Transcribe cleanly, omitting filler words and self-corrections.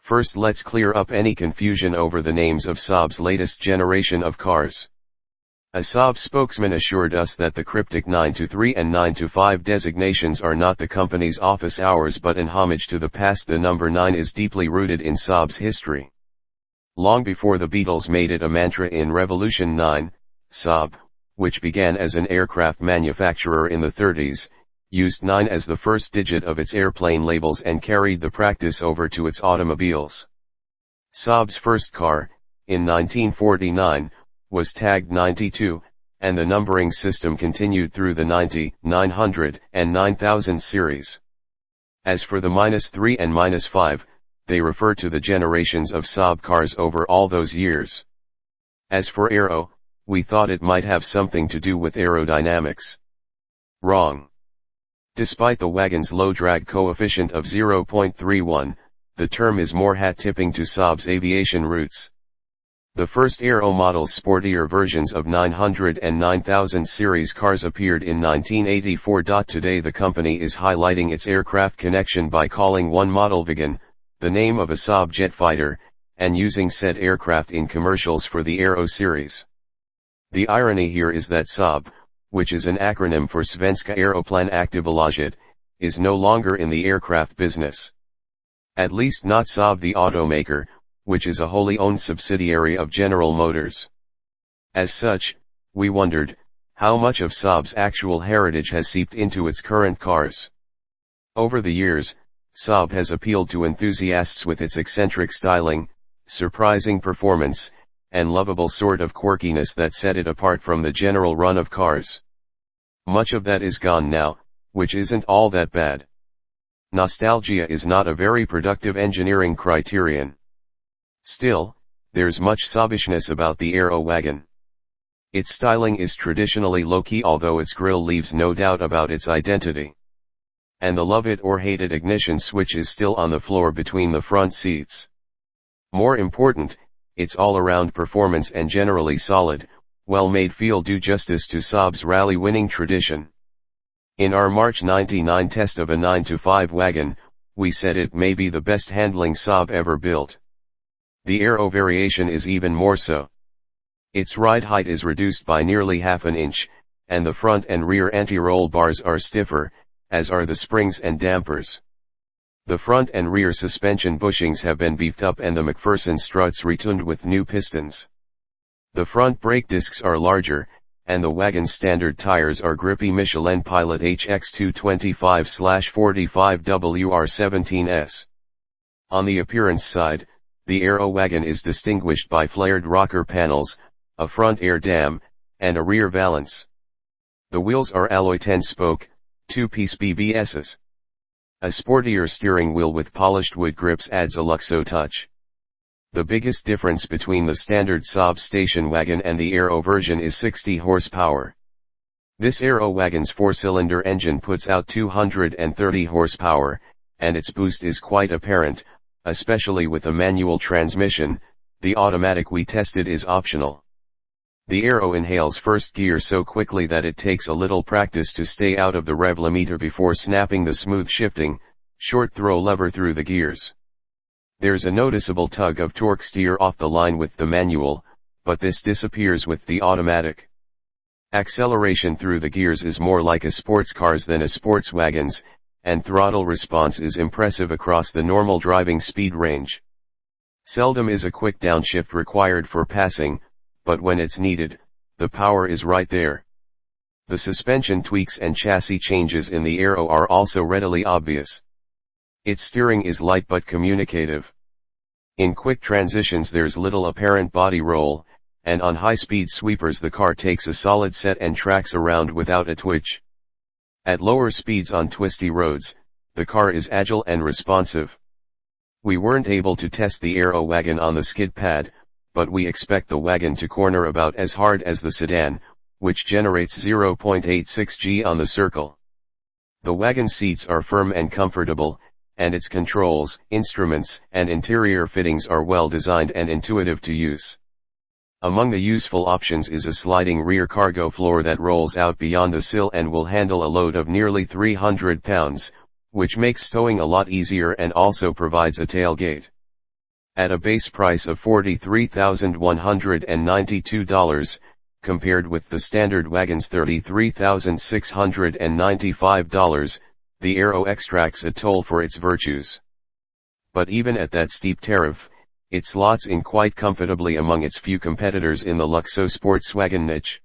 First, let's clear up any confusion over the names of Saab's latest generation of cars. A Saab spokesman assured us that the cryptic 923 and 925 designations are not the company's office hours but in homage to the past. The number 9 is deeply rooted in Saab's history. Long before the Beatles made it a mantra in Revolution 9, Saab, which began as an aircraft manufacturer in the 30s, used 9 as the first digit of its airplane labels and carried the practice over to its automobiles. Saab's first car, in 1949, was tagged 92, and the numbering system continued through the 90, 900, and 9000 series. As for the -3 and -5, they refer to the generations of Saab cars over all those years. As for Aero, we thought it might have something to do with aerodynamics. Wrong. Despite the Wagon's low drag coefficient of 0.31, the term is more hat-tipping to Saab's aviation roots. The first Aero models, sportier versions of 900 and 9000 series cars, appeared in 1984. Today the company is highlighting its aircraft connection by calling one model Wagon, the name of a Saab jet fighter, and using said aircraft in commercials for the Aero series. The irony here is that Saab, which is an acronym for Svenska Aeroplan Aktiebolaget, is no longer in the aircraft business. At least not Saab the automaker, which is a wholly owned subsidiary of General Motors. As such, we wondered, how much of Saab's actual heritage has seeped into its current cars. Over the years, Saab has appealed to enthusiasts with its eccentric styling, surprising performance, and lovable sort of quirkiness that set it apart from the general run of cars. Much of that is gone now, which isn't all that bad. Nostalgia is not a very productive engineering criterion. Still, there's much Saabishness about the Aero Wagon. Its styling is traditionally low-key, although its grille leaves no doubt about its identity. And the love it or hate it ignition switch is still on the floor between the front seats. More important, its all-around performance and generally solid, well-made feel do justice to Saab's rally-winning tradition. In our March '99 test of a 925 Wagon, we said it may be the best handling Saab ever built. The Aero variation is even more so. Its ride height is reduced by nearly half an inch, and the front and rear anti-roll bars are stiffer, as are the springs and dampers. The front and rear suspension bushings have been beefed up and the McPherson struts retuned with new pistons. The front brake discs are larger, and the Wagon's standard tires are grippy Michelin Pilot HX 225/45 WR17S. On the appearance side, the Aero Wagon is distinguished by flared rocker panels, a front air dam, and a rear valance. The wheels are alloy 10-spoke, 2-piece BBSs. A sportier steering wheel with polished wood grips adds a luxo touch. The biggest difference between the standard Saab station wagon and the Aero version is 60 horsepower. This Aero Wagon's 4-cylinder engine puts out 230 horsepower, and its boost is quite apparent, especially with a manual transmission. The automatic we tested is optional. The Aero inhales first gear so quickly that it takes a little practice to stay out of the rev limiter before snapping the smooth shifting, short throw lever through the gears. There's a noticeable tug of torque steer off the line with the manual, but this disappears with the automatic. Acceleration through the gears is more like a sports car's than a sports wagon's, and throttle response is impressive across the normal driving speed range. Seldom is a quick downshift required for passing, but when it's needed, the power is right there. The suspension tweaks and chassis changes in the Aero are also readily obvious. Its steering is light but communicative. In quick transitions there's little apparent body roll, and on high-speed sweepers the car takes a solid set and tracks around without a twitch. At lower speeds on twisty roads, the car is agile and responsive. We weren't able to test the Aero Wagon on the skid pad, but we expect the Wagon to corner about as hard as the sedan, which generates 0.86 G on the circle. The Wagon seats are firm and comfortable, and its controls, instruments, and interior fittings are well designed and intuitive to use. Among the useful options is a sliding rear cargo floor that rolls out beyond the sill and will handle a load of nearly 300 pounds, which makes stowing a lot easier and also provides a tailgate. At a base price of $43,192, compared with the standard Wagon's $33,695, the Aero extracts a toll for its virtues. But even at that steep tariff, it slots in quite comfortably among its few competitors in the Luxo sports wagon niche.